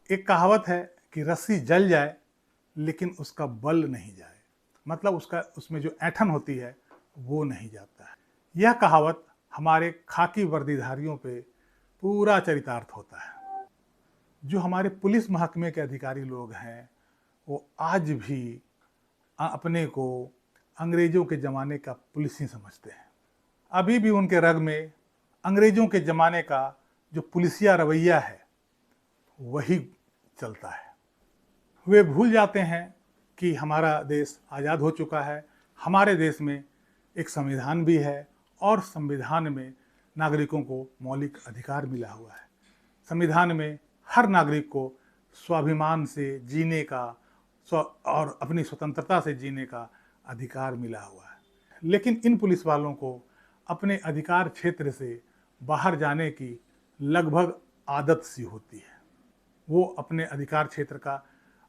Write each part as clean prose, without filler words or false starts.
एक कहावत है कि रस्सी जल जाए लेकिन उसका बल नहीं जाए, मतलब उसमें जो ऐंठन होती है वो नहीं जाता है। यह कहावत हमारे खाकी वर्दीधारियों पे पूरा चरितार्थ होता है। जो हमारे पुलिस महकमे के अधिकारी लोग हैं वो आज भी अपने को अंग्रेजों के ज़माने का पुलिस ही समझते हैं। अभी भी उनके रग में अंग्रेजों के ज़माने का जो पुलिसिया रवैया है वही चलता है। वे भूल जाते हैं कि हमारा देश आज़ाद हो चुका है, हमारे देश में एक संविधान भी है और संविधान में नागरिकों को मौलिक अधिकार मिला हुआ है। संविधान में हर नागरिक को स्वाभिमान से जीने का और अपनी स्वतंत्रता से जीने का अधिकार मिला हुआ है। लेकिन इन पुलिस वालों को अपने अधिकार क्षेत्र से बाहर जाने की लगभग आदत सी होती है। वो अपने अधिकार क्षेत्र का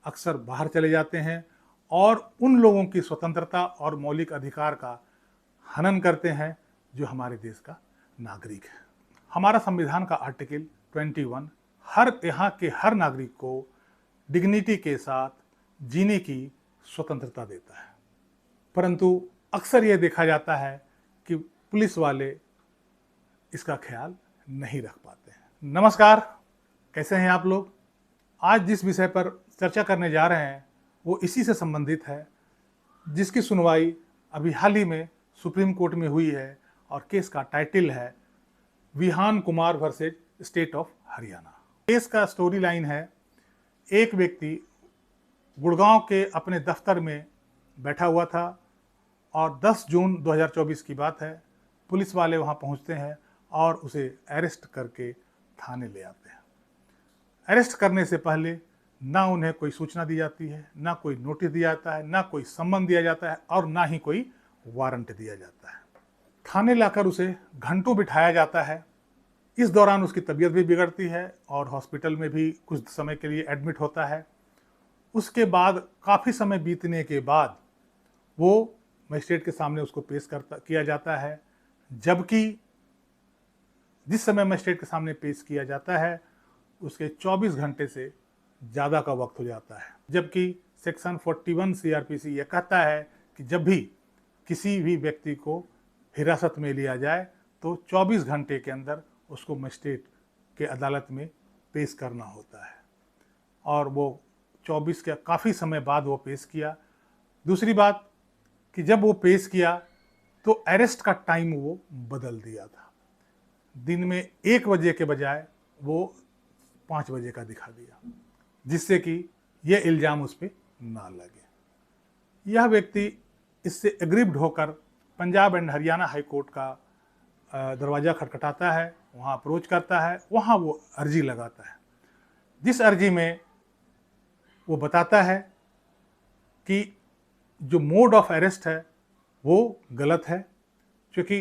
अक्सर बाहर चले जाते हैं और उन लोगों की स्वतंत्रता और मौलिक अधिकार का हनन करते हैं जो हमारे देश का नागरिक है। हमारा संविधान का आर्टिकल 21 यहाँ के हर नागरिक को डिग्निटी के साथ जीने की स्वतंत्रता देता है, परंतु अक्सर ये देखा जाता है कि पुलिस वाले इसका ख्याल नहीं रख पाते हैं। नमस्कार, कैसे हैं आप लोग? आज जिस विषय पर चर्चा करने जा रहे हैं वो इसी से संबंधित है, जिसकी सुनवाई अभी हाल ही में सुप्रीम कोर्ट में हुई है और केस का टाइटल है Vihaan Kumar versus State of Haryana. Case का स्टोरी लाइन है, एक व्यक्ति गुड़गांव के अपने दफ्तर में बैठा हुआ था और 10 जून 2024 की बात है। पुलिस वाले वहां पहुंचते हैं और उसे अरेस्ट करके थाने ले आते हैं। अरेस्ट करने से पहले ना उन्हें कोई सूचना दी जाती है, ना कोई नोटिस दिया जाता है, ना कोई सम्मन दिया जाता है और ना ही कोई वारंट दिया जाता है। थाने लाकर उसे घंटों बिठाया जाता है। इस दौरान उसकी तबीयत भी बिगड़ती है और हॉस्पिटल में भी कुछ समय के लिए एडमिट होता है। उसके बाद काफ़ी समय बीतने के बाद वो मजिस्ट्रेट के सामने उसको पेश किया जाता है, जबकि जिस समय मजिस्ट्रेट के सामने पेश किया जाता है उसके 24 घंटे से ज़्यादा का वक्त हो जाता है। जबकि सेक्शन 41 CRPC यह कहता है कि जब भी किसी भी व्यक्ति को हिरासत में लिया जाए तो 24 घंटे के अंदर उसको मजिस्ट्रेट के अदालत में पेश करना होता है, और वो 24 के काफ़ी समय बाद वो पेश किया। दूसरी बात कि जब वो पेश किया तो अरेस्ट का टाइम वो बदल दिया था। दिन में 1 बजे के बजाय वो 5 बजे का दिखा दिया, जिससे कि ये इल्ज़ाम उस पर ना लगे। यह व्यक्ति इससे एग्रीव्ड होकर Punjab and Haryana high court का दरवाज़ा खटखटाता है, वहाँ अप्रोच करता है, वहाँ वो अर्जी लगाता है, जिस अर्जी में वो बताता है कि जो मोड ऑफ अरेस्ट है वो गलत है, क्योंकि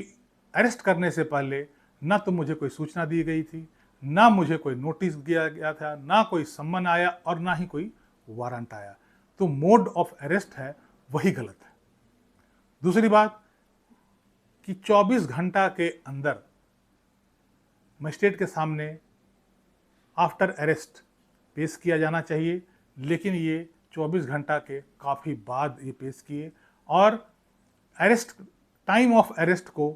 अरेस्ट करने से पहले ना तो मुझे कोई सूचना दी गई थी, ना मुझे कोई नोटिस दिया गया था, ना कोई सम्मन आया और ना ही कोई वारंट आया। तो मोड ऑफ अरेस्ट है वही गलत है। दूसरी बात कि 24 घंटा के अंदर मजिस्ट्रेट के सामने आफ्टर अरेस्ट पेश किया जाना चाहिए, लेकिन ये 24 घंटा के काफ़ी बाद ये पेश किए और अरेस्ट टाइम ऑफ अरेस्ट को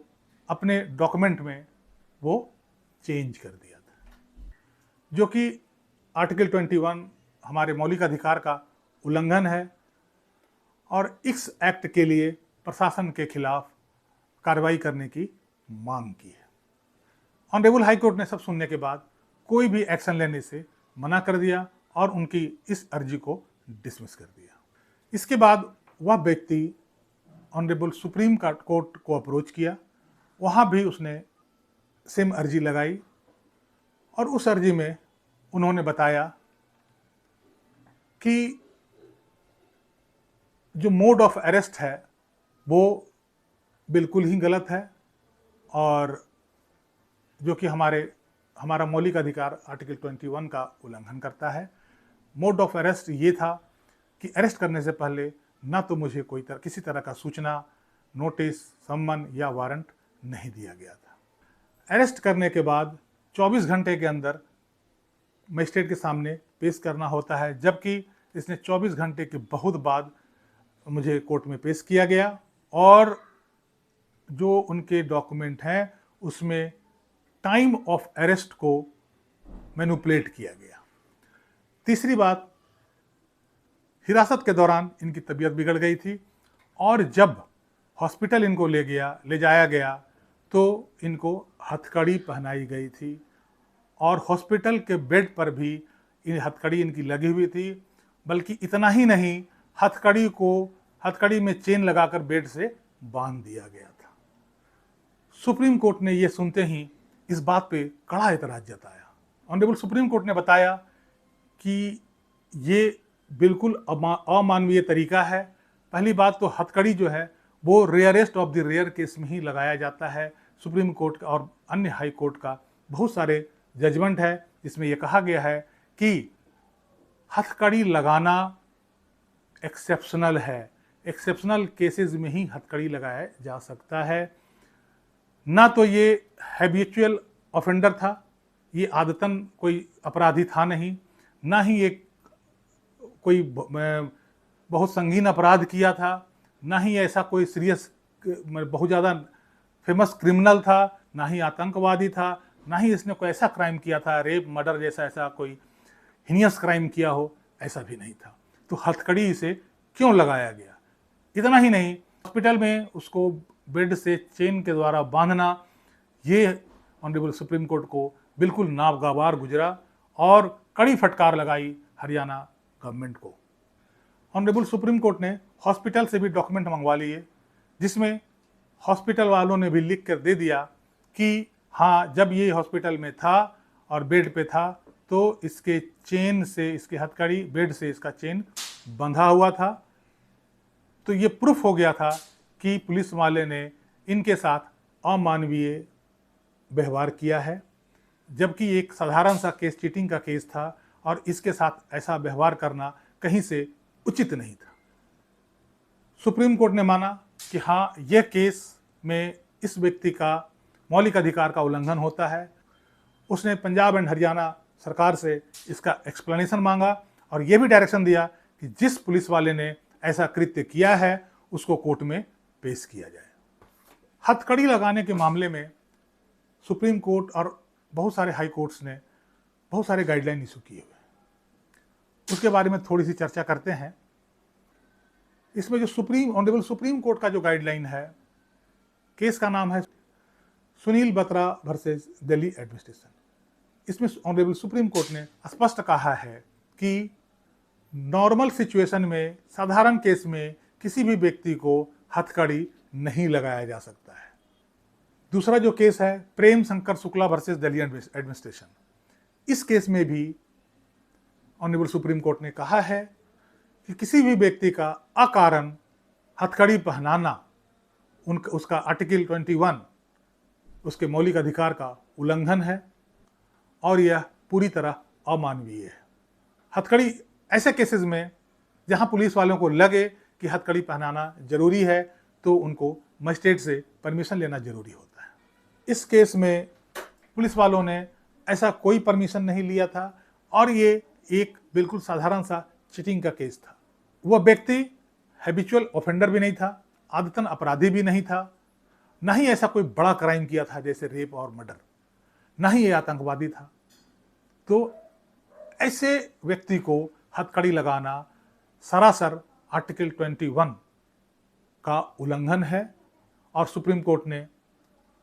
अपने डॉक्यूमेंट में वो चेंज कर दिया था, जो कि आर्टिकल 21 हमारे मौलिक अधिकार का उल्लंघन है और इस एक्ट के लिए प्रशासन के खिलाफ कार्रवाई करने की मांग की है। ऑनरेबल हाई कोर्ट ने सब सुनने के बाद कोई भी एक्शन लेने से मना कर दिया और उनकी इस अर्जी को डिसमिस कर दिया। इसके बाद वह व्यक्ति ऑनरेबल सुप्रीम कोर्ट को अप्रोच किया, वहाँ भी उसने सेम अर्जी लगाई और उस अर्जी में उन्होंने बताया कि जो मोड ऑफ अरेस्ट है वो बिल्कुल ही गलत है और जो कि हमारा मौलिक अधिकार आर्टिकल 21 का उल्लंघन करता है। मोड ऑफ अरेस्ट ये था कि अरेस्ट करने से पहले ना तो मुझे किसी तरह का सूचना, नोटिस, सम्मन या वारंट नहीं दिया गया था। अरेस्ट करने के बाद 24 घंटे के अंदर मजिस्ट्रेट के सामने पेश करना होता है, जबकि इसने 24 घंटे के बहुत बाद मुझे कोर्ट में पेश किया गया और जो उनके डॉक्यूमेंट हैं उसमें टाइम ऑफ अरेस्ट को मैनिपुलेट किया गया। तीसरी बात, हिरासत के दौरान इनकी तबीयत बिगड़ गई थी और जब हॉस्पिटल इनको ले जाया गया तो इनको हथकड़ी पहनाई गई थी और हॉस्पिटल के बेड पर भी हथकड़ी इनकी लगी हुई थी। बल्कि इतना ही नहीं, हथकड़ी में चेन लगाकर बेड से बांध दिया गया था। सुप्रीम कोर्ट ने यह सुनते ही इस बात पे कड़ा एतराज जताया। ऑनरेबल सुप्रीम कोर्ट ने बताया कि ये बिल्कुल अमानवीय तरीका है। पहली बात तो हथकड़ी जो है वो rarest of the rare case में ही लगाया जाता है। सुप्रीम कोर्ट और अन्य हाई कोर्ट का बहुत सारे जजमेंट है जिसमें यह कहा गया है कि हथकड़ी लगाना एक्सेप्शनल है, एक्सेप्शनल केसेस में ही हथकड़ी लगाया जा सकता है। ना तो ये हैबिचुअल ऑफेंडर था, ये आदतन कोई अपराधी था नहीं, ना ही ये कोई बहुत संगीन अपराध किया था, ना ही ऐसा कोई सीरियस बहुत ज़्यादा फेमस क्रिमिनल था, ना ही आतंकवादी था, ना ही इसने कोई ऐसा क्राइम किया था, रेप मर्डर जैसा ऐसा कोई हिनियस क्राइम किया हो, ऐसा भी नहीं था। तो हथकड़ी इसे क्यों लगाया गया? इतना ही नहीं, हॉस्पिटल में उसको बेड से चेन के द्वारा बांधना, ये ऑनरेबल सुप्रीम कोर्ट को बिल्कुल नागवार गुजरा और कड़ी फटकार लगाई हरियाणा गवर्नमेंट को। ऑनरेबल सुप्रीम कोर्ट ने हॉस्पिटल से भी डॉक्यूमेंट मंगवा लिए जिसमें हॉस्पिटल वालों ने भी लिख कर दे दिया कि हाँ, जब ये हॉस्पिटल में था और बेड पे था तो इसके चेन से, इसके हथकड़ी बेड से इसका चेन बंधा हुआ था। तो ये प्रूफ हो गया था कि पुलिस वाले ने इनके साथ अमानवीय व्यवहार किया है, जबकि एक साधारण सा केस चीटिंग का केस था और इसके साथ ऐसा व्यवहार करना कहीं से उचित नहीं था। सुप्रीम कोर्ट ने माना कि हाँ, यह केस में इस व्यक्ति का मौलिक अधिकार का उल्लंघन होता है। उसने पंजाब एंड हरियाणा सरकार से इसका एक्सप्लेनेशन मांगा और यह भी डायरेक्शन दिया कि जिस पुलिस वाले ने ऐसा कृत्य किया है उसको कोर्ट में पेश किया जाए। हथकड़ी लगाने के मामले में सुप्रीम कोर्ट और बहुत सारे हाई कोर्ट्स ने बहुत सारे गाइडलाइन इशू किए हुए, उसके बारे में थोड़ी सी चर्चा करते हैं। इसमें जो ऑनरेबल सुप्रीम कोर्ट का जो गाइडलाइन है, केस का नाम है सुनील बत्रा वर्सेस दिल्ली एडमिनिस्ट्रेशन। इसमें ऑनरेबल सुप्रीम कोर्ट ने स्पष्ट कहा है कि नॉर्मल सिचुएशन में, साधारण केस में किसी भी व्यक्ति को हथकड़ी नहीं लगाया जा सकता है। दूसरा जो केस है प्रेम शंकर शुक्ला वर्सेस दिल्ली एडमिनिस्ट्रेशन, इस केस में भी ऑनरेबल सुप्रीम कोर्ट ने कहा है कि किसी भी व्यक्ति का अकारण हथकड़ी पहनाना उसका आर्टिकल 21 उसके मौलिक अधिकार का उल्लंघन है और यह पूरी तरह अमानवीय है। हथकड़ी ऐसे केसेस में जहां पुलिस वालों को लगे कि हथकड़ी पहनाना जरूरी है तो उनको मजिस्ट्रेट से परमिशन लेना जरूरी होता है। इस केस में पुलिस वालों ने ऐसा कोई परमिशन नहीं लिया था और ये एक बिल्कुल साधारण सा चीटिंग का केस था। वह व्यक्ति हैबिचुअल ऑफेंडर भी नहीं था, आदतन अपराधी भी नहीं था, ना ही ऐसा कोई बड़ा क्राइम किया था जैसे रेप और मर्डर, ना ही ये आतंकवादी था। तो ऐसे व्यक्ति को हथकड़ी लगाना सरासर आर्टिकल 21 का उल्लंघन है और सुप्रीम कोर्ट ने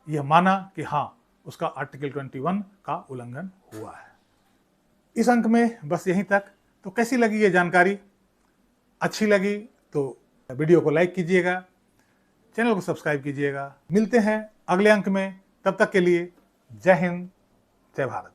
यह माना कि हाँ, उसका आर्टिकल 21 का उल्लंघन हुआ है। इस अंक में बस यहीं तक। तो कैसी लगी ये जानकारी? अच्छी लगी तो वीडियो को लाइक कीजिएगा, चैनल को सब्सक्राइब कीजिएगा। मिलते हैं अगले अंक में, तब तक के लिए जय हिंद, जय भारत।